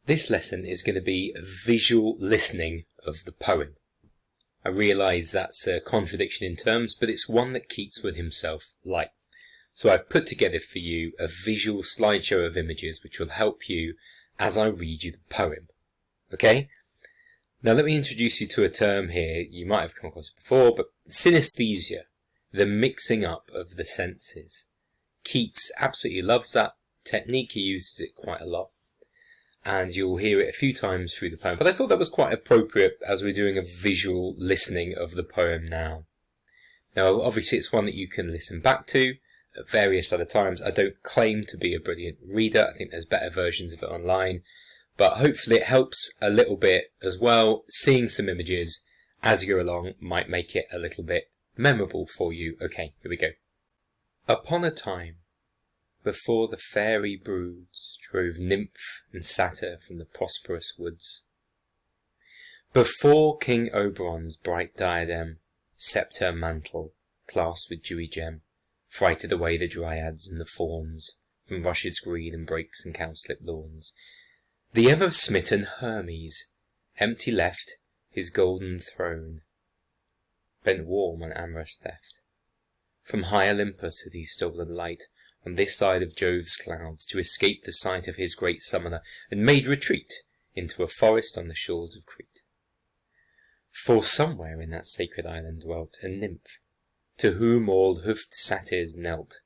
This lesson is going to be a visual listening of the poem. I realise that's a contradiction in terms, but it's one that Keats would himself like. So I've put together for you a visual slideshow of images which will help you as I read you the poem. Okay? Now let me introduce you to a term here. You might have come across it before, but synesthesia, the mixing up of the senses. Keats absolutely loves that technique. He uses it quite a lot. And you'll hear it a few times through the poem. But I thought that was quite appropriate as we're doing a visual listening of the poem now. Now, obviously, it's one that you can listen back to at various other times. I don't claim to be a brilliant reader. I think there's better versions of it online. But hopefully it helps a little bit as well. Seeing some images as you go along might make it a little bit memorable for you. Okay, here we go. Upon a time, before the fairy broods drove Nymph and Satyr from the prosperous woods, before King Oberon's bright diadem, sceptre mantle, clasped with dewy gem, frighted away the dryads and the fauns from rushes green and brakes and cowslip lawns, the ever-smitten Hermes, empty left his golden throne, bent warm on amorous theft. From high Olympus had he stolen light, on this side of Jove's clouds, to escape the sight of his great summoner, and made retreat into a forest on the shores of Crete. For somewhere in that sacred island dwelt a nymph, to whom all hoofed satyrs knelt,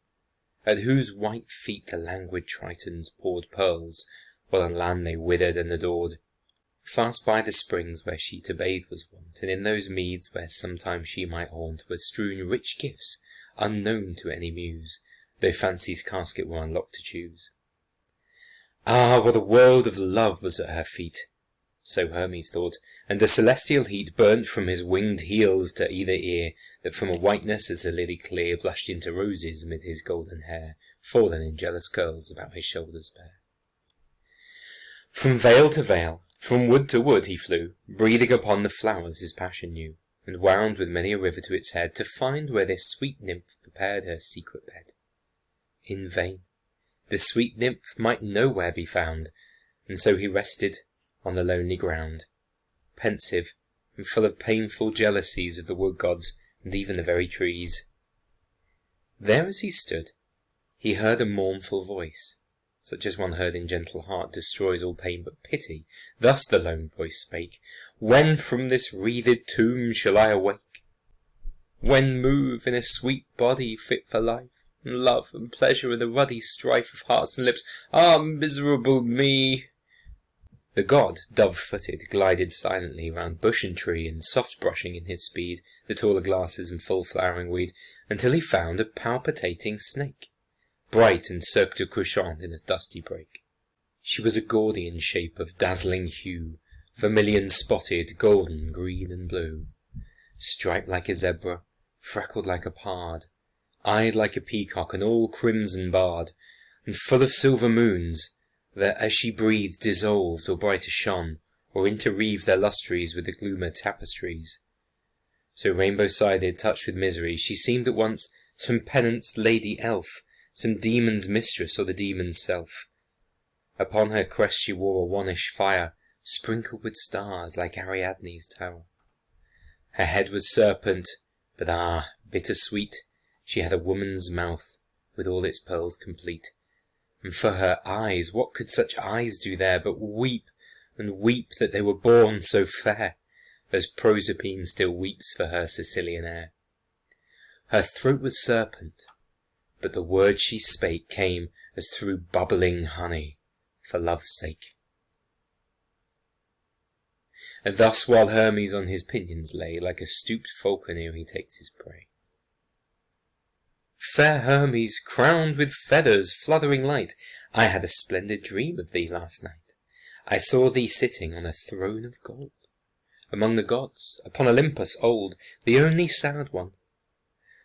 at whose white feet the languid Tritons poured pearls, while on land they withered and adored. Fast by the springs where she to bathe was wont, and in those meads where sometime she might haunt, were strewn rich gifts, unknown to any muse, though fancy's casket were unlocked to choose. Ah, what a world of love was at her feet! So Hermes thought, and a celestial heat burnt from his winged heels to either ear, that from a whiteness as a lily clear blushed into roses amid his golden hair, fallen in jealous curls about his shoulders bare. From vale to vale, from wood to wood he flew, breathing upon the flowers his passion knew, and wound with many a river to its head, to find where this sweet nymph prepared her secret bed. In vain. The sweet nymph might nowhere be found, and so he rested on the lonely ground, pensive and full of painful jealousies of the wood gods and even the very trees. There as he stood, he heard a mournful voice, such as one heard in gentle heart destroys all pain but pity. Thus the lone voice spake, "When from this wreathed tomb shall I awake? When move in a sweet body fit for life, and love and pleasure and the ruddy strife of hearts and lips? Ah, miserable me!" The god, dove-footed, glided silently round bush and tree, and soft brushing in his speed the taller grasses and full-flowering weed, until he found a palpitating snake, bright and cirque de couchant in a dusty brake. She was a Gordian shape of dazzling hue, vermilion-spotted, golden, green and blue, striped like a zebra, freckled like a pard, eyed like a peacock, and all crimson barred, and full of silver moons, that as she breathed dissolved or brighter shone, or interweaved their lustres with the gloomer tapestries. So rainbow-sided, touched with misery, she seemed at once some penanced lady elf, some demon's mistress, or the demon's self. Upon her crest she wore a wannish fire, sprinkled with stars like Ariadne's tower. Her head was serpent, but ah, bitter-sweet, she had a woman's mouth, with all its pearls complete. And for her eyes, what could such eyes do there but weep, and weep that they were born so fair, as Proserpine still weeps for her Sicilian heir. Her throat was serpent, but the words she spake came as through bubbling honey, for love's sake. And thus while Hermes on his pinions lay, like a stooped falcon ere he takes his prey. Fair Hermes, crowned with feathers, fluttering light, I had a splendid dream of thee last night. I saw thee sitting on a throne of gold, among the gods, upon Olympus old, the only sad one.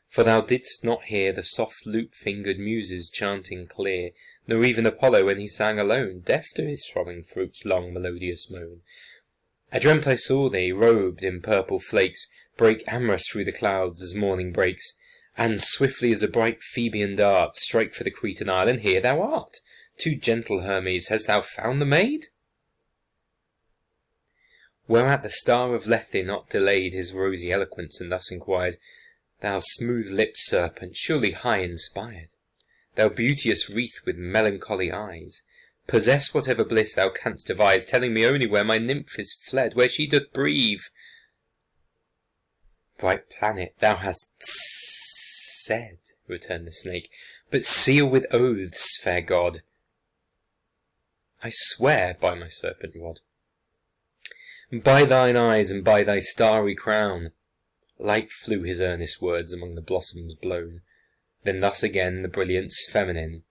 For thou didst not hear the soft lute-fingered muses chanting clear, nor even Apollo when he sang alone, deaf to his throbbing throat's long melodious moan. I dreamt I saw thee, robed in purple flakes, break amorous through the clouds as morning breaks, and swiftly as a bright Phoebean dart strike for the Cretan isle, and here thou art. Too gentle Hermes, hast thou found the maid? Whereat the star of Lethe not delayed his rosy eloquence, and thus inquired, Thou smooth-lipped serpent, surely high inspired, thou beauteous wreath with melancholy eyes, possess whatever bliss thou canst devise, telling me only where my nymph is fled, where she doth breathe. Bright planet, thou hast said, returned the snake, but seal with oaths, fair god. I swear by my serpent rod, and by thine eyes, and by thy starry crown. Light flew his earnest words among the blossoms blown. Then thus again the brilliance feminine,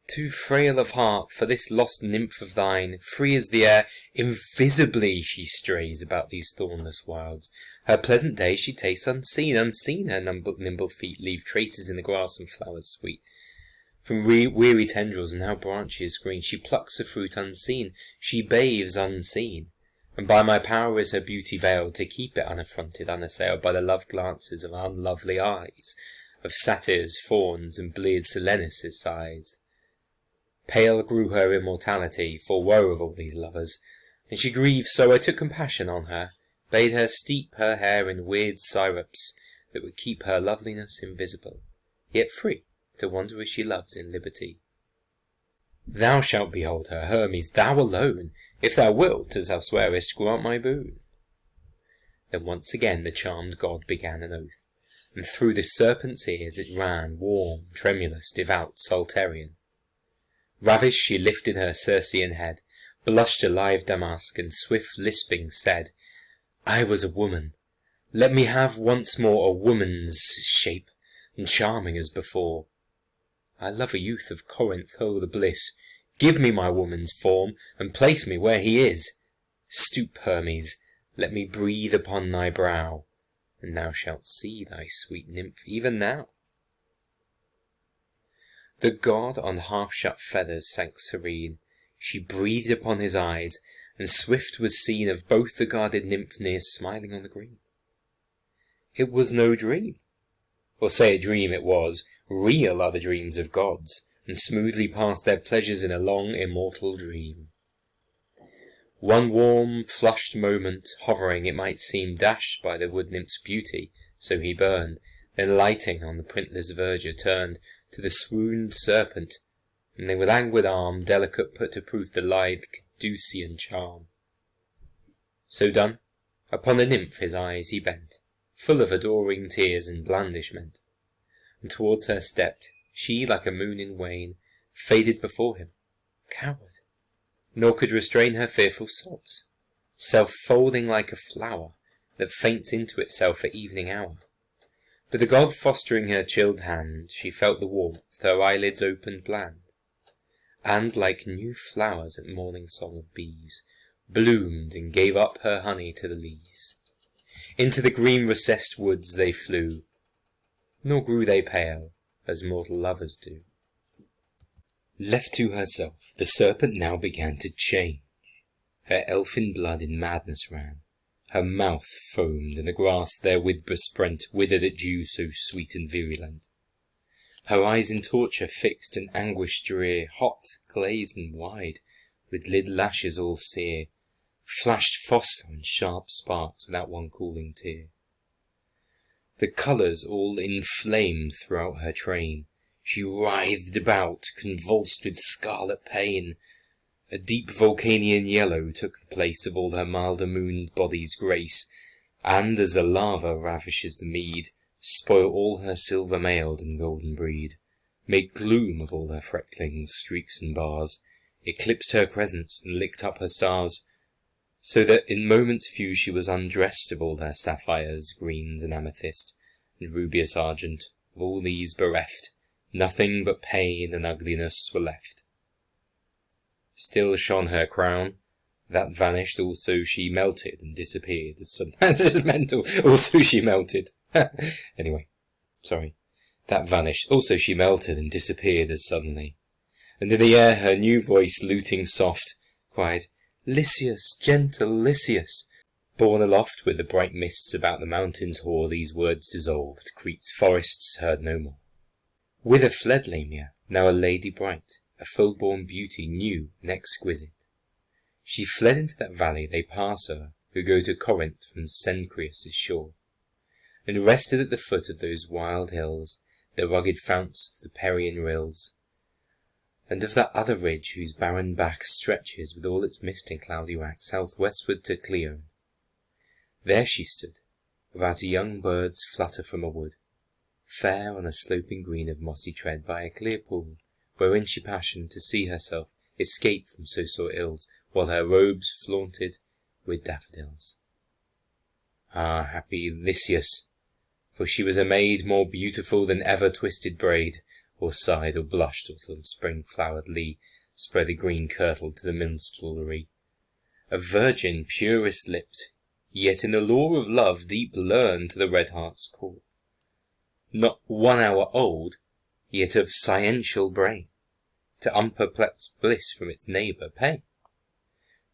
Too frail of heart for this lost nymph of thine, free as the air, invisibly she strays about these thornless wilds. Her pleasant day she tastes unseen, unseen her nimble feet leave traces in the grass and flowers sweet. From weary tendrils and how branches green, she plucks the fruit unseen, she bathes unseen. And by my power is her beauty veiled, to keep it unaffronted, unassailed by the love glances of unlovely eyes, of satyrs, fauns, and bleared Silenus' sighs. Pale grew her immortality, for woe of all these lovers, and she grieved so I took compassion on her, bade her steep her hair in weird syrups, that would keep her loveliness invisible, yet free to wander as she loves in liberty. Thou shalt behold her, Hermes, thou alone, if thou wilt, as thou swearest, grant my boon. Then once again the charmed god began an oath, and through the serpent's ears it ran, warm, tremulous, devout, Psalterian. Ravished she lifted her Circean head, blushed a live damask, and swift lisping said, I was a woman, let me have once more a woman's shape, and charming as before. I love a youth of Corinth, oh the bliss, give me my woman's form, and place me where he is. Stoop, Hermes, let me breathe upon thy brow, and thou shalt see thy sweet nymph even now. The god on half-shut feathers sank serene, she breathed upon his eyes, and swift was seen of both the guarded nymph near smiling on the green. It was no dream, or say a dream it was, real are the dreams of gods, and smoothly pass their pleasures in a long immortal dream. One warm, flushed moment, hovering it might seem, dashed by the wood nymph's beauty, so he burned, then lighting on the printless verdure, turned to the swooned serpent, and they with languid arm delicate put to proof the lithe Caducean charm. So done, upon the nymph his eyes he bent, full of adoring tears and blandishment, and towards her stepped, she like a moon in wane, faded before him, coward, nor could restrain her fearful sobs, self-folding like a flower that faints into itself at evening hour. But the god fostering her chilled hand, she felt the warmth, her eyelids opened bland, and like new flowers at morning song of bees, bloomed and gave up her honey to the lees. Into the green recessed woods they flew, nor grew they pale, as mortal lovers do. Left to herself, the serpent now began to change. Her elfin blood in madness ran, her mouth foamed, and the grass therewith besprent withered at dew so sweet and virulent. Her eyes in torture fixed and anguish drear, hot, glazed, and wide, with lid lashes all sere, flashed phosphor and sharp sparks without one cooling tear. The colours all inflamed throughout her train, she writhed about, convulsed with scarlet pain. A deep Vulcanian yellow took the place of all her milder mooned body's grace, and as the lava ravishes the mead, spoil all her silver mailed and golden breed, made gloom of all her frecklings, streaks and bars, eclipsed her crescents and licked up her stars, so that in moments few she was undressed of all her sapphires, greens, and amethyst, and rubious argent. Of all these bereft, nothing but pain and ugliness were left. Still shone her crown, that vanished, also she melted and disappeared as some mental, also she melted. Anyway, sorry. That vanished, also she melted and disappeared as suddenly. And in the air her new voice, luting soft, cried, Lysias, gentle Lysias. Borne aloft with the bright mists about the mountains hoar, these words dissolved, Crete's forests heard no more. Whither fled Lamia, now a lady bright, a full-born beauty, new and exquisite? She fled into that valley they pass o'er, who go to Corinth from Cenchreus' shore, and rested at the foot of those wild hills, the rugged founts of the Perian rills, and of that other ridge whose barren back stretches with all its mist and cloudy wrack southwestward to Cleone. There she stood, about a young bird's flutter from a wood, fair on a sloping green of mossy tread by a clear pool, wherein she passioned to see herself escape from so sore ills, while her robes flaunted with daffodils. Ah, happy Lysias! For she was a maid more beautiful than ever twisted braid, or sighed or blushed, or on spring-flowered lea spread a green kirtle to the minstrelsy. A virgin purest-lipped, yet in the lore of love deep learned to the red heart's core. Not 1 hour old, yet of sciential brain, to unperplexed bliss from its neighbour pain.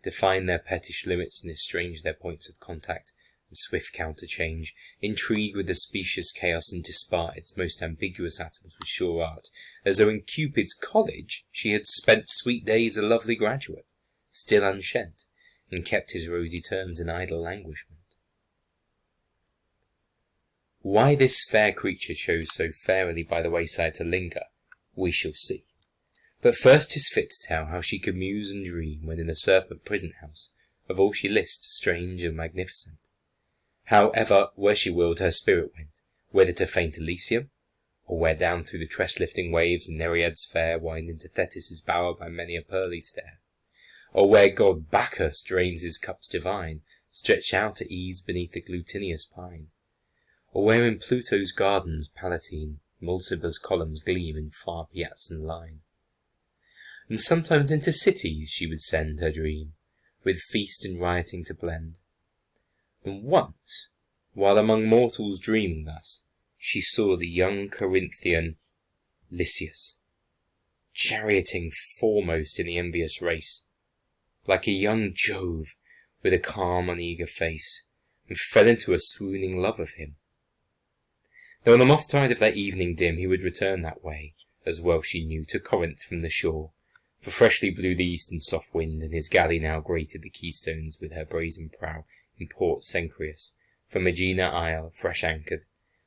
Define their pettish limits and estrange their points of contact, and swift counterchange, intrigue with the specious chaos and dispart its most ambiguous atoms with sure art, as though in Cupid's college she had spent sweet days a lovely graduate, still unshent, and kept his rosy terms in idle languishment. Why this fair creature chose so fairly by the wayside to linger, we shall see. But first 'tis fit to tell how she could muse and dream when in the Serpent prison house, of all she list strange and magnificent. How ever, where she willed, her spirit went, whether to faint Elysium, or where down through the tress-lifting waves and Nereids fair wind into Thetis' bower by many a pearly stair, or where god Bacchus drains his cups divine, stretched out at ease beneath the glutinous pine, or where in Pluto's gardens palatine Mulciber's columns gleam in far piazzan line. And sometimes into cities she would send her dream, with feast and rioting to blend. And once, while among mortals dreaming thus, she saw the young Corinthian Lysias, charioting foremost in the envious race, like a young Jove with a calm and eager face, and fell into a swooning love of him. Though on the moth tide of that evening dim he would return that way, as well she knew, to Corinth from the shore, for freshly blew the eastern soft wind, and his galley now grated the keystones with her brazen prow in Port Cenchreus, from Aegina Isle, fresh anchored,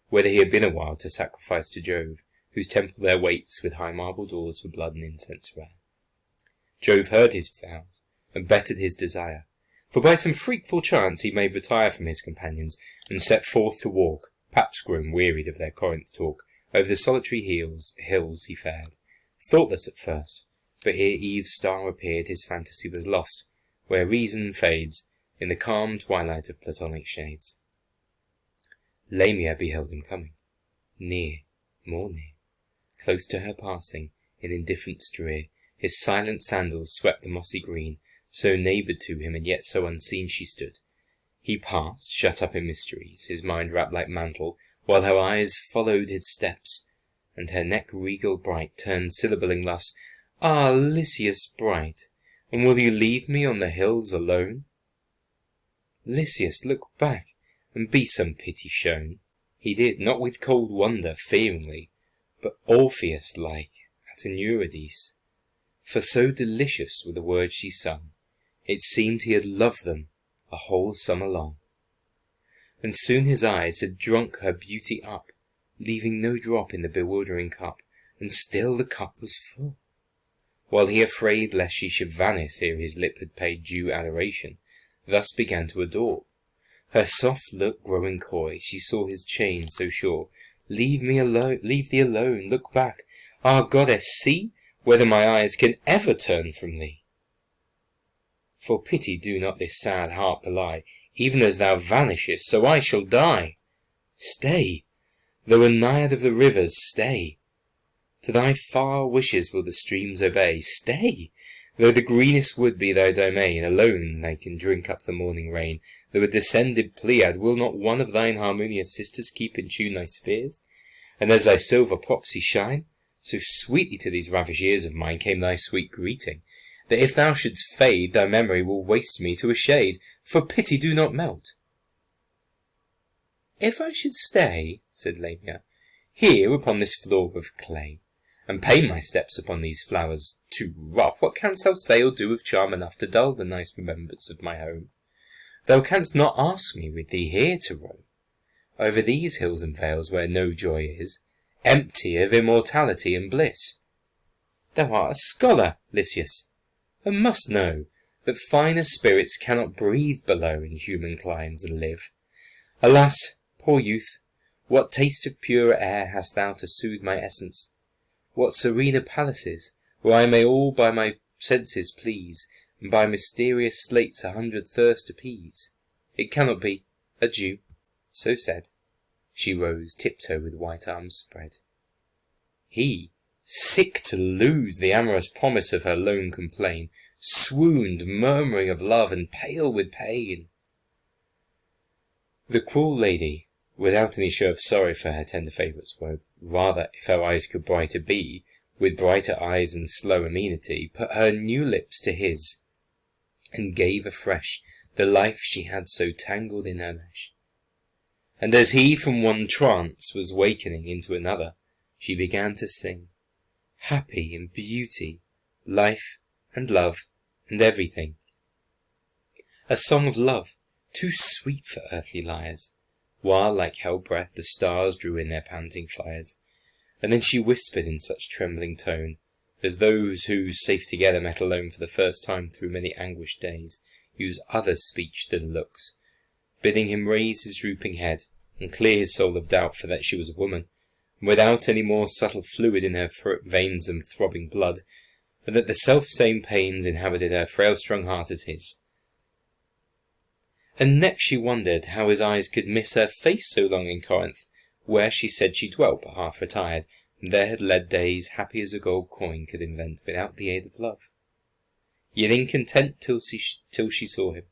whither he had been awhile to sacrifice to Jove, whose temple there waits with high marble doors for blood and incense rare. Jove heard his vows, and bettered his desire, for by some freakful chance he made retire from his companions, and set forth to walk, perhaps grown wearied of their Corinth talk. Over the solitary hills he fared, thoughtless at first, but ere Eve's star appeared his fantasy was lost, where reason fades, in the calm twilight of platonic shades. Lamia beheld him coming, near, more near, close to her passing, in indifference drear, his silent sandals swept the mossy green, so neighboured to him and yet so unseen she stood. He passed, shut up in mysteries, his mind wrapped like mantle, while her eyes followed his steps, and her neck regal bright turned syllabling thus, Ah, Lysias bright, and will you leave me on the hills alone? Lysias, look back, and be some pity shown. He did, not with cold wonder, fearingly, but Orpheus-like, at an Eurydice, for so delicious were the words she sung, it seemed he had loved them a whole summer long. And soon his eyes had drunk her beauty up, leaving no drop in the bewildering cup, and still the cup was full. While he, afraid lest she should vanish ere his lip had paid due adoration, thus began to adore. Her soft look growing coy, she saw his chain so sure. Leave me alone, leave thee alone, look back. Ah, goddess, see whether my eyes can ever turn from thee. For pity do not this sad heart belie, even as thou vanishest, so I shall die. Stay, though a naiad of the rivers, stay. To thy far wishes will the streams obey. Stay, though the greenest wood be thy domain, alone they can drink up the morning rain. Though a descended Pleiad, will not one of thine harmonious sisters keep in tune thy spheres? And as thy silver proxy shine, so sweetly to these ravished ears of mine came thy sweet greeting, that if thou shouldst fade, thy memory will waste me to a shade, for pity do not melt. If I should stay, said Lamia, here upon this floor of clay, and paint my steps upon these flowers too rough, what canst thou say or do of charm enough to dull the nice remembrance of my home? Thou canst not ask me with thee here to roam over these hills and vales where no joy is, empty of immortality and bliss. Thou art a scholar, Lysias, and must know that finer spirits cannot breathe below in human climes and live. Alas, poor youth, what taste of purer air hast thou to soothe my essence? What serener palaces, where I may all by my senses please, and by mysterious slates 100 thirst appease? It cannot be. Adieu. So said, she rose tiptoe with white arms spread. He, sick to lose the amorous promise of her lone complain, swooned, murmuring of love, and pale with pain. The cruel lady, without any show of sorrow for her tender favourite's woe, rather, if her eyes could brighter be, with brighter eyes and slow amenity, put her new lips to his, and gave afresh the life she had so tangled in her mesh. And as he from one trance was wakening into another, she began to sing, happy in beauty, life and love and everything. A song of love, too sweet for earthly lyres, while like hell breath the stars drew in their panting fires. And then she whispered in such trembling tone, as those who, safe together, met alone for the first time through many anguished days, use other speech than looks, bidding him raise his drooping head, and clear his soul of doubt for that she was a woman, and without any more subtle fluid in her veins and throbbing blood, and that the self-same pains inhabited her frail-strung heart as his. And next she wondered how his eyes could miss her face so long in Corinth, where she said she dwelt but half retired, and there had led days happy as a gold coin could invent without the aid of love. Yet incontent till she saw him,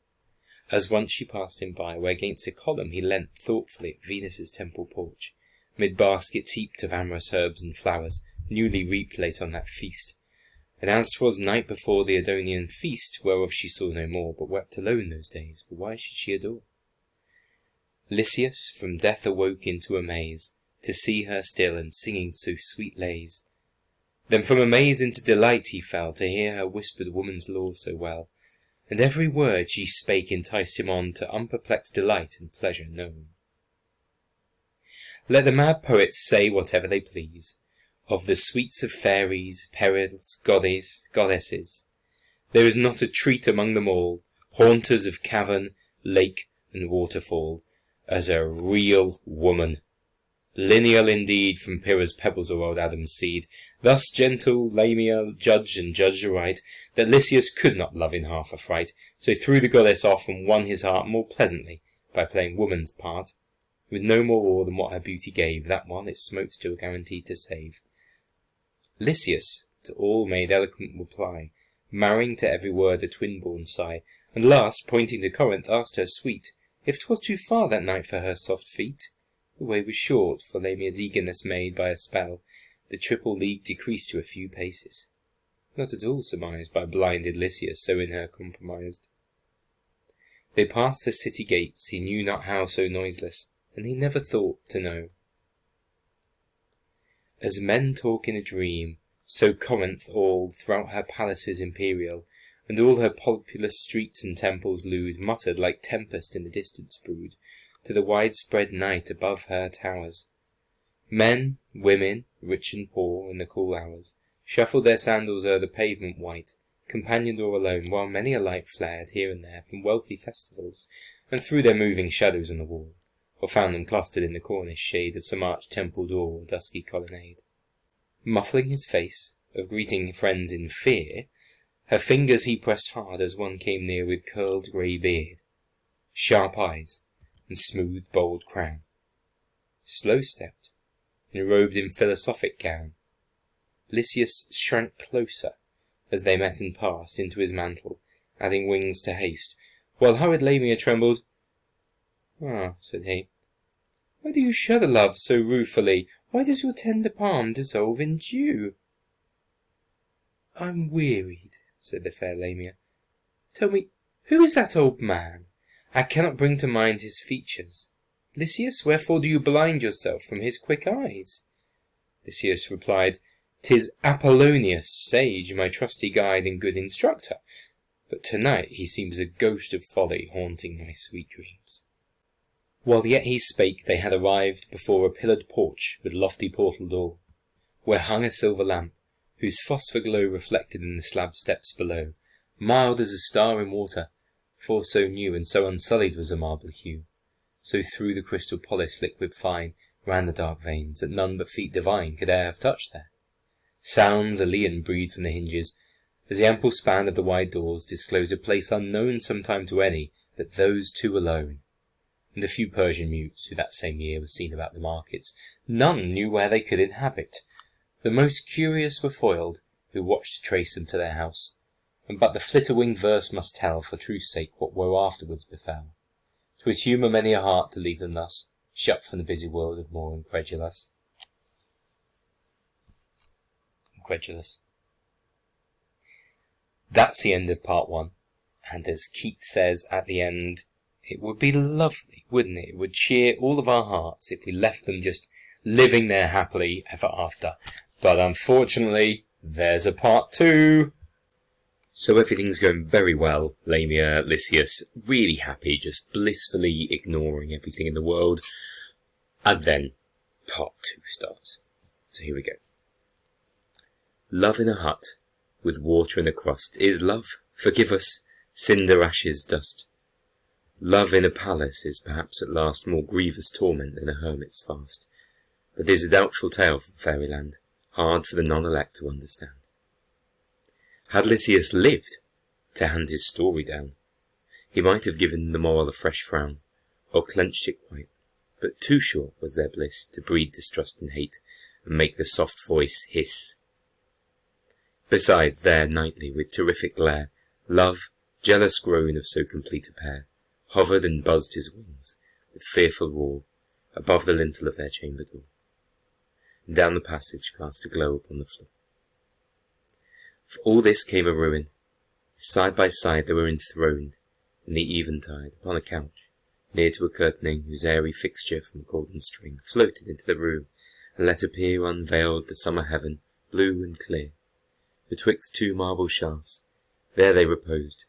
as once she passed him by, where against a column he leant thoughtfully at Venus's temple porch, mid baskets heaped of amorous herbs and flowers, newly reaped late on that feast. And as 'twas night before the Adonian feast, whereof she saw no more, but wept alone those days, for why should she adore? Lysias from death awoke into amaze, to see her still and singing so sweet lays. Then from amaze into delight he fell, to hear her whispered woman's lore so well, and every word she spake enticed him on to unperplexed delight and pleasure known. Let the mad poets say whatever they please, of the sweets of fairies, perils, goddesses. There is not a treat among them all, haunters of cavern, lake, and waterfall, as a real woman. Lineal indeed from Pyrrha's pebbles or old Adam's seed. Thus gentle Lamia judged and judged aright, that Lysias could not love in half a fright, so threw the goddess off and won his heart more pleasantly, by playing woman's part, with no more awe than what her beauty gave, that one its smoke still guaranteed to save. Lysias to all made eloquent reply, marrying to every word a twin-born sigh, and last, pointing to Corinth, asked her sweet, if 'twas too far that night for her soft feet. The way was short, for Lamia's eagerness made by a spell, the triple league decreased to a few paces. Not at all surmised by blinded Lysias, so in her compromised. They passed the city gates, he knew not how so noiseless, and he never thought to know. As men talk in a dream, so Corinth all, throughout her palaces imperial, and all her populous streets and temples lewd, muttered like tempest in the distance brewed, to the widespread night above her towers. Men, women, rich and poor, in the cool hours, shuffled their sandals o'er the pavement white, companioned or alone, while many a light flared here and there from wealthy festivals, and threw their moving shadows on the wall, or found them clustered in the cornice shade of some arched temple door or dusky colonnade. Muffling his face, of greeting friends in fear, her fingers he pressed hard as one came near with curled grey beard, sharp eyes, and smooth bold crown, slow-stepped, and robed in philosophic gown. Lysias shrank closer, as they met and passed, into his mantle, adding wings to haste, while hurried Lamia trembled. "Ah," said he, "why do you shudder, love, so ruefully? Why does your tender palm dissolve in dew?" "I'm wearied," said the fair Lamia. "Tell me, who is that old man? I cannot bring to mind his features. Lysias, wherefore do you blind yourself from his quick eyes?" Lysias replied, 'Tis Polonius, sage, my trusty guide and good instructor, but tonight he seems a ghost of folly haunting my sweet dreams. While yet he spake, they had arrived before a pillared porch with lofty portal door, where hung a silver lamp, whose phosphor glow reflected in the slab steps below, mild as a star in water, for so new and so unsullied was the marble hue. So through the crystal polish liquid fine ran the dark veins, that none but feet divine could e'er have touched there. Sounds Elean breathed from the hinges, as the ample span of the wide doors disclosed a place unknown sometime to any but those two alone. And a few Persian mutes, who that same year were seen about the markets, none knew where they could inhabit. The most curious were foiled, who watched to trace them to their house, and but the flitter-winged verse must tell, for truth's sake, what woe afterwards befell. 'Twould humour many a heart to leave them thus, shut from the busy world of more incredulous. That's the end of part 1, and as Keats says at the end, it would be lovely, wouldn't it? It would cheer all of our hearts if we left them just living there happily ever after. But unfortunately, there's a part 2. So everything's going very well. Lamia, Lysias, really happy, just blissfully ignoring everything in the world. And then part 2 starts. So here we go. Love in a hut, with water in a crust, is love, forgive us, cinder, ashes, dust. Love in a palace is perhaps at last more grievous torment than a hermit's fast. But is a doubtful tale from fairyland, hard for the non-elect to understand. Had Lysias lived to hand his story down, he might have given the moral a fresh frown, or clenched it quite, but too short was their bliss to breed distrust and hate, and make the soft voice hiss. Besides, there nightly, with terrific glare, love, jealous grown of so complete a pair, hovered and buzzed his wings, with fearful roar, above the lintel of their chamber door, and down the passage cast a glow upon the floor. For all this came a ruin. Side by side they were enthroned, in the eventide, upon a couch, near to a curtaining whose airy fixture from a golden string floated into the room, and let appear unveiled the summer heaven, blue and clear. Betwixt 2 marble shafts, there they reposed,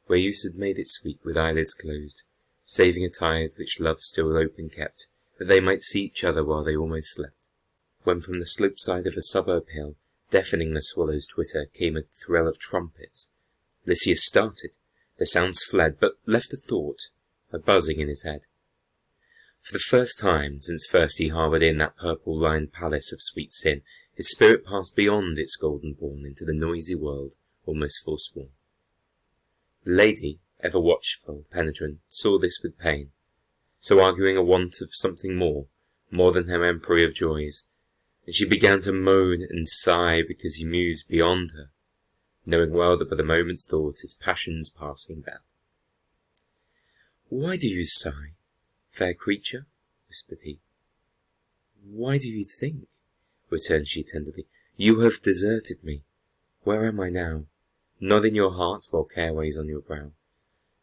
where use had made it sweet with eyelids closed, saving a tide which love still open kept, that they might see each other while they almost slept. When from the slope side of a suburb hill, deafening the swallow's twitter, came a thrill of trumpets. Lysias started, the sounds fled, but left a thought, a buzzing in his head. For the first time since first he harboured in that purple-lined palace of sweet sin, his spirit passed beyond its golden bourne into the noisy world, almost forsworn. The lady, ever watchful, penetrant, saw this with pain, so arguing a want of something more than her empery of joys, and she began to moan and sigh because he mused beyond her, knowing well that but a moment's thought is passion's passing bell. "Why do you sigh, fair creature?" whispered he. "Why do you think?" returned she tenderly. "You have deserted me. Where am I now? Not in your heart while care weighs on your brow.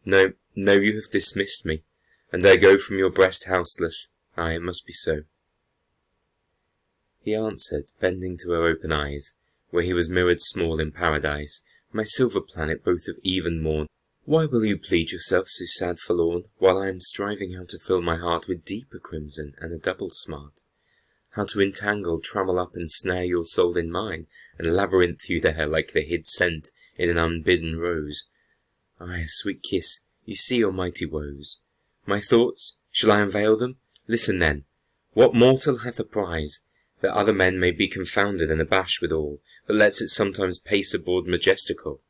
No, you have dismissed me, and I go from your breast houseless. Aye, it must be so." He answered, bending to her open eyes, where he was mirrored small in paradise, "My silver planet, both of eve and morn, why will you plead yourself so sad forlorn, while I am striving how to fill my heart with deeper crimson and a double smart? How to entangle, trammel up and snare your soul in mine, and labyrinth you there like the hid scent in an unbidden rose? Aye, a sweet kiss, you see your mighty woes. My thoughts, shall I unveil them? Listen then. What mortal hath a prize, that other men may be confounded and abashed withal, but lets it sometimes pace abroad majestical,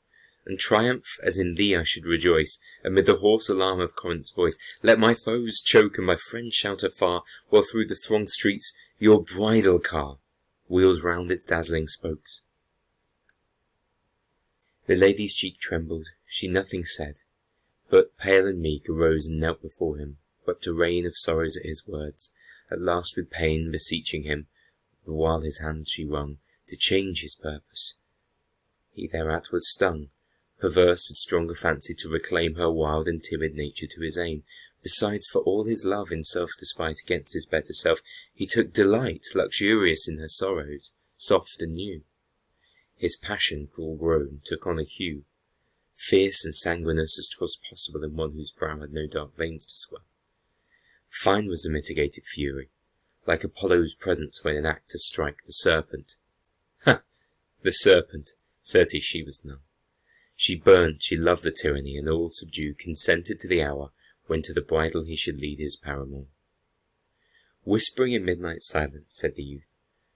and triumph as in thee I should rejoice, amid the hoarse alarm of Corinth's voice? Let my foes choke and my friends shout afar, while through the thronged streets your bridal car wheels round its dazzling spokes." The lady's cheek trembled, she nothing said, but pale and meek arose and knelt before him, wept a rain of sorrows at his words, at last with pain beseeching him, the while his hands she wrung, to change his purpose. He thereat was stung, perverse with stronger fancy to reclaim her wild and timid nature to his aim. Besides, for all his love in self-despite against his better self, he took delight, luxurious in her sorrows, soft and new. His passion, cruel grown, took on a hue, fierce and sanguinous as 'twas possible in one whose brow had no dark veins to swell. Fine was the mitigated fury, like Apollo's presence when in act to strike the serpent. Ha! The serpent! Certes she was none. She burnt, she loved the tyranny, and all subdued, consented to the hour when to the bridal he should lead his paramour. Whispering in midnight silence, said the youth,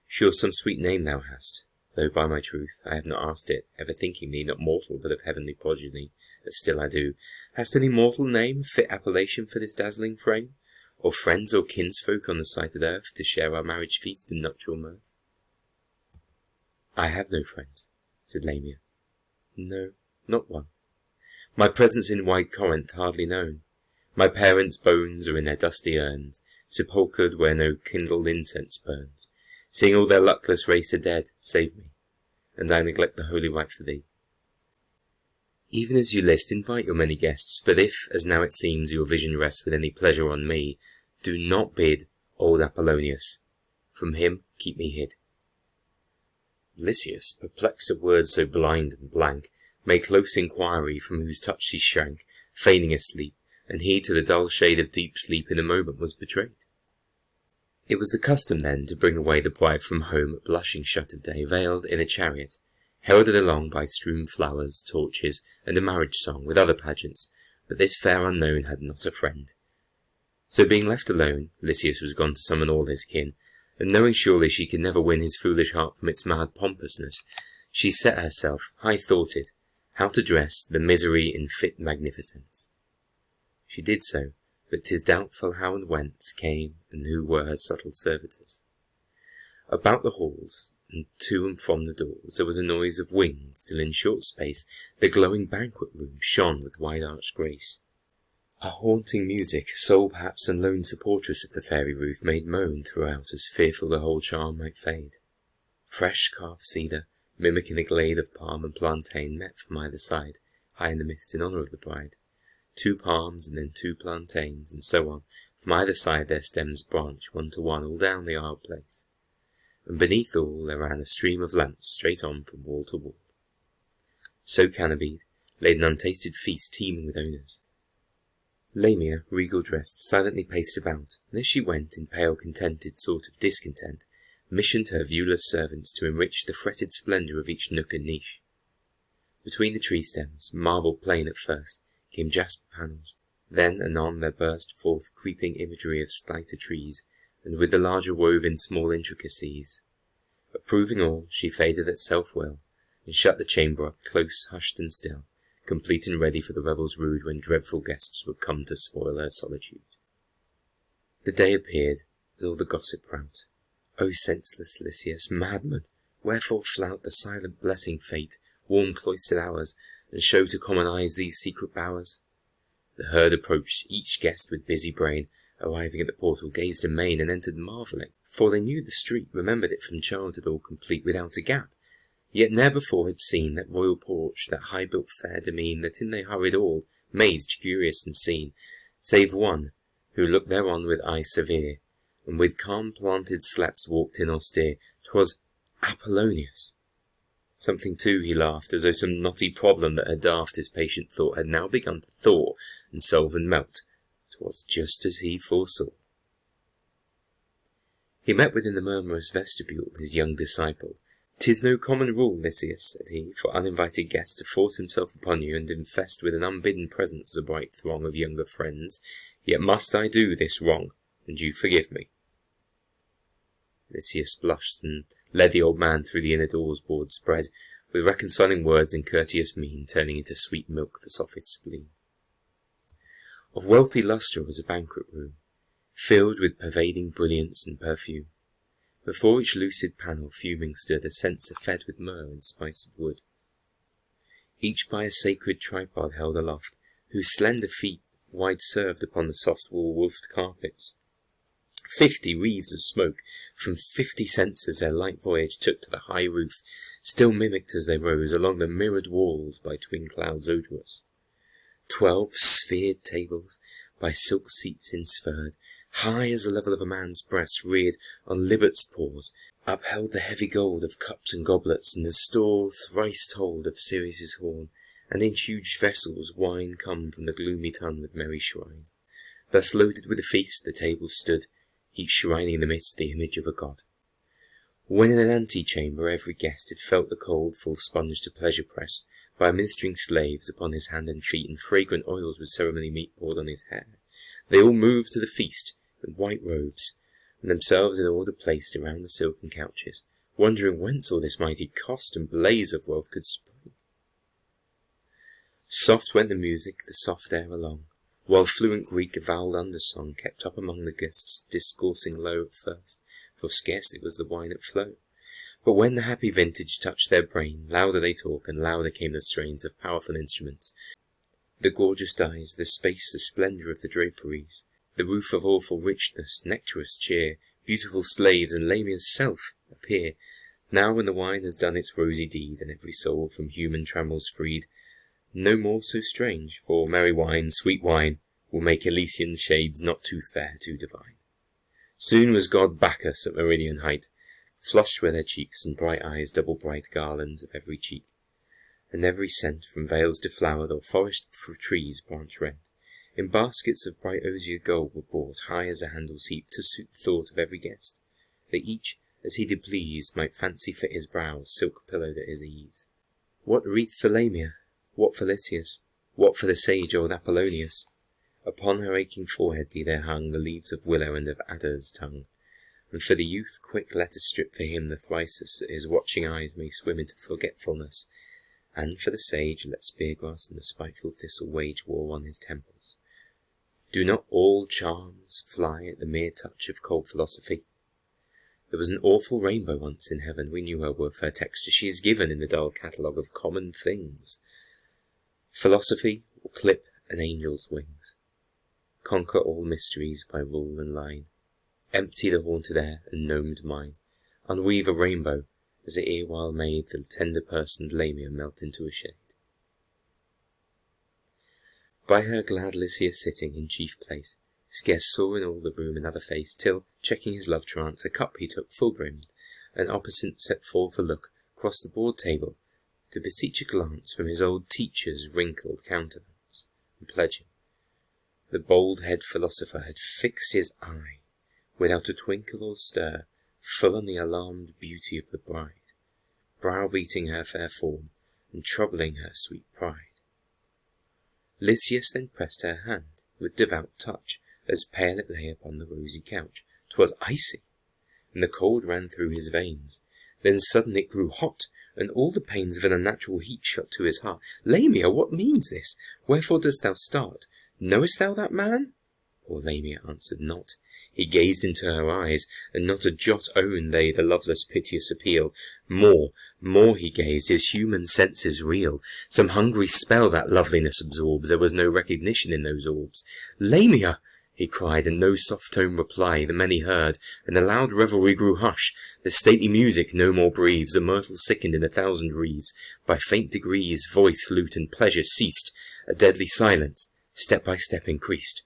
Sure some sweet name thou hast, though by my truth I have not asked it, ever thinking thee not mortal but of heavenly progeny, as still I do. Hast any mortal name, fit appellation for this dazzling frame? Or friends or kinsfolk on the sighted earth, to share our marriage feast and nuptial mirth? I have no friends, said Lamia. No, not one. My presence in wide Corinth hardly known. My parents' bones are in their dusty urns, sepulchred where no kindled incense burns. Seeing all their luckless race are dead, save me, and I neglect the holy rite for thee. Even as you list, invite your many guests, but if, as now it seems, your vision rests with any pleasure on me, do not bid old Polonius. From him keep me hid. Lysias, perplexed at words so blind and blank, made close inquiry from whose touch she shrank, feigning asleep, and he to the dull shade of deep sleep in a moment was betrayed. It was the custom then to bring away the bride from home at blushing shut of day, veiled in a chariot, heralded along by strewn flowers, torches, and a marriage song, with other pageants, but this fair unknown had not a friend. So being left alone, Lysias was gone to summon all his kin, and knowing surely she could never win his foolish heart from its mad pompousness, she set herself, high-thoughted, how to dress the misery in fit magnificence. She did so, but 'tis doubtful how and whence came, and who were her subtle servitors. About the halls, and to and from the doors, there was a noise of wings, till in short space the glowing banquet-room shone with wide-arched grace. A haunting music, sole perhaps and lone supportress of the fairy roof, made moan throughout, as fearful the whole charm might fade. Fresh carved cedar, mimicking the glade of palm and plantain, met from either side, high in the mist, in honour of the bride. 2 palms, and then 2 plantains, and so on, from either side their stems branch, one to one, all down the aisle place. And beneath all there ran a stream of lamps, straight on from wall to wall. So canopied, laid an untasted feast teeming with owners. Lamia, regal dressed, silently paced about, and as she went, in pale contented sort of discontent, missioned her viewless servants to enrich the fretted splendour of each nook and niche. Between the tree stems, marble plain at first, came jasper panels, then anon there burst forth creeping imagery of slighter trees, and with the larger wove in small intricacies. Approving all, she faded at self-will, and shut the chamber up close, hushed and still, complete and ready for the revels rude when dreadful guests would come to spoil her solitude. The day appeared, and all the gossip rout. O senseless Lysias, madman, wherefore flout the silent blessing fate, warm cloistered hours, and show to common eyes these secret bowers? The herd approached, each guest with busy brain, arriving at the portal, gazed amain, and entered marvelling, for they knew the street, remembered it from childhood all complete, without a gap, yet ne'er before had seen that royal porch, that high-built fair demesne, that in they hurried all, mazed, curious, and seen, save one, who looked thereon with eye severe, and with calm planted steps walked in austere. 'Twas Polonius. Something too he laughed, as though some knotty problem that had daft his patient thought had now begun to thaw, and solve and melt. 'Twas just as he foresaw. He met within the murmurous vestibule his young disciple. "'Tis no common rule, Lysias," said he, "for uninvited guests to force himself upon you, and infest with an unbidden presence the bright throng of younger friends. Yet must I do this wrong, and you forgive me." Lysias blushed, and led the old man through the inner doors board spread, with reconciling words and courteous mien, turning into sweet milk the sophist spleen. Of wealthy lustre was a banquet room, filled with pervading brilliance and perfume. Before each lucid panel fuming stood a censer fed with myrrh and spiced wood, each by a sacred tripod held aloft, whose slender feet wide served upon the soft wool-woofed carpets. 50 wreaths of smoke from 50 censers their light voyage took to the high roof, still mimicked as they rose along the mirrored walls by twin clouds odorous. 12 sphered tables, by silk seats ensphered, high as the level of a man's breast, reared on Libet's paws, upheld the heavy gold of cups and goblets, and the store thrice told of Sirius's horn, and in huge vessels wine come from the gloomy tun with merry shrine. Thus loaded with a feast the tables stood, each shrine in the midst the image of a god. When in an antechamber every guest had felt the cold full sponge to pleasure press, by ministering slaves upon his hand and feet, and fragrant oils with ceremony meet poured on his hair, they all moved to the feast in white robes, and themselves in order placed around the silken couches, wondering whence all this mighty cost and blaze of wealth could spring. Soft went the music, the soft air along, while fluent Greek vowel undersong kept up among the guests, discoursing low at first, for scarcely was the wine at flow. But when the happy vintage touched their brain, louder they talk, and louder came the strains of powerful instruments. The gorgeous dyes, the space, the splendour of the draperies, the roof of awful richness, nectarous cheer, beautiful slaves, and Lamia's self appear. Now when the wine has done its rosy deed, and every soul from human trammels freed, no more so strange, for merry wine, sweet wine, will make Elysian shades not too fair, too divine. Soon was god Bacchus at meridian height, flushed were their cheeks, and bright eyes double bright garlands of every cheek, and every scent from vales deflowered or forest trees branch rent, in baskets of bright osier gold were brought, high as a handle's heap, to suit the thought of every guest, that each, as he did please, might fancy fit his brows, silk pillowed at his ease. What wreath for Lamia? What for Lysias? What for the sage old Polonius? Upon her aching forehead be there hung the leaves of willow and of adder's tongue, and for the youth quick let us strip for him the thyrsus, that his watching eyes may swim into forgetfulness, and for the sage let speargrass and the spiteful thistle wage war on his temples. Do not all charms fly at the mere touch of cold philosophy? There was an awful rainbow once in heaven, we knew her worth, her texture she is given in the dull catalogue of common things. Philosophy will clip an angel's wings, conquer all mysteries by rule and line, empty the haunted air and gnomed mine, unweave a rainbow as it erewhile made the tender-personed Lamia melt into a shade. By her glad Lysias sitting in chief place, scarce saw in all the room another face, till, checking his love trance, a cup he took full-brimmed, and opposite set forth a look across the broad table, to beseech a glance from his old teacher's wrinkled countenance, and pledging. The bold-head philosopher had fixed his eye, without a twinkle or stir, full on the alarmed beauty of the bride, browbeating her fair form, and troubling her sweet pride. Lysias then pressed her hand with devout touch, as pale it lay upon the rosy couch. 'Twas icy, and the cold ran through his veins. Then sudden it grew hot, and all the pains of an unnatural heat shot to his heart. Lamia, what means this? Wherefore dost thou start? Knowest thou that man? Poor Lamia answered not. He gazed into her eyes, and not a jot owned they the loveless piteous appeal. More he gazed, his human senses reel. Some hungry spell that loveliness absorbs, there was no recognition in those orbs. Lamia! He cried, and no soft tone reply the many heard, and the loud revelry grew hush. The stately music no more breathes, the myrtle sickened in 1,000 wreaths. By faint degrees voice, lute, and pleasure ceased, a deadly silence, step by step increased,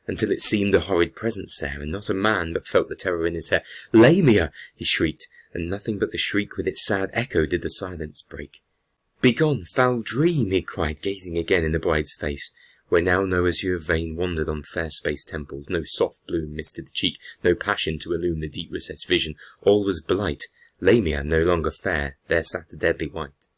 until it seemed a horrid presence there, and not a man but felt the terror in his hair. Lamia! He shrieked, and nothing but the shriek with its sad echo did the silence break. Begone, foul dream! He cried, gazing again in the bride's face, where now no azure vein wandered on fair-spaced temples, no soft bloom misted the cheek, no passion to illume the deep-recessed vision. All was blight. Lamia, no longer fair, there sat a deadly white.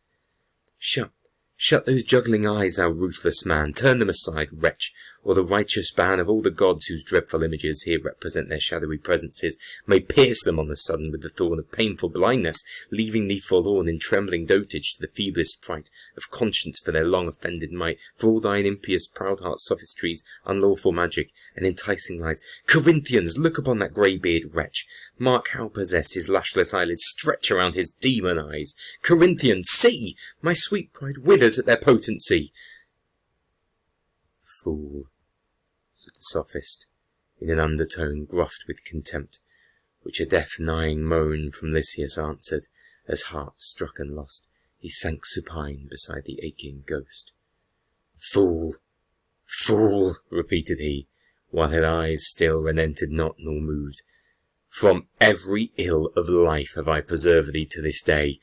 Shut those juggling eyes, thou ruthless man, turn them aside, wretch, or the righteous ban of all the gods whose dreadful images here represent their shadowy presences may pierce them on the sudden with the thorn of painful blindness, leaving thee forlorn in trembling dotage to the feeblest fright of conscience for their long offended might, for all thine impious proud heart sophistries, unlawful magic, and enticing lies. Corinthians, look upon that grey-beard wretch, mark how possessed his lashless eyelids stretch around his demon eyes. Corinthians, see! My sweet bride withers at their potency. Fool, said the sophist, in an undertone gruffed with contempt, which a death-nigh moan from Lysias answered, as heart-struck and lost, he sank supine beside the aching ghost. Fool, fool, repeated he, while his eyes still relented not nor moved. From every ill of life have I preserved thee to this day,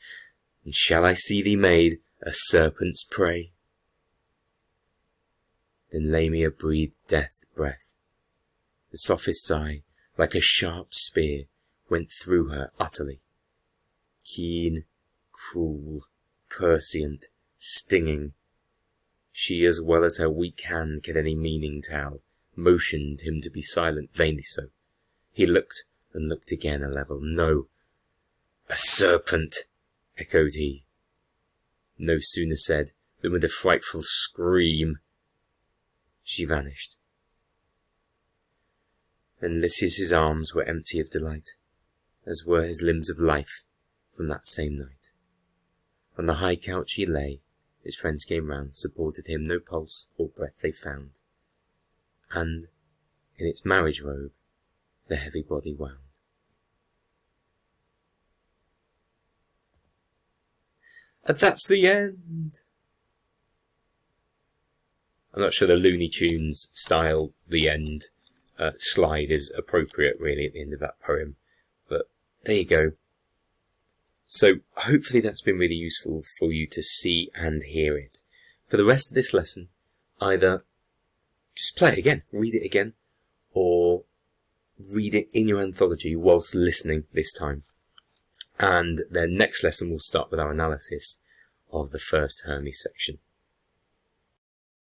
and shall I see thee made a serpent's prey? Then Lamia breathed death breath. The Sophist's eye, like a sharp spear, went through her utterly. Keen, cruel, prescient, stinging. She, as well as her weak hand could any meaning tell, motioned him to be silent, vainly so. He looked and looked again a level. No. A serpent, echoed he. No sooner said than with a frightful scream she vanished. And Lysias' arms were empty of delight, as were his limbs of life from that same night. On the high couch he lay, his friends came round, supported him, no pulse or breath they found, and in its marriage robe the heavy body wound. And that's the end. I'm not sure the Looney Tunes style the end slide is appropriate really at the end of that poem, but there you go. So hopefully that's been really useful for you to see and hear it. For the rest of this lesson, either just play it again, read it again, or read it in your anthology whilst listening this time. And then next lesson we'll start with our analysis of the first Hermes section.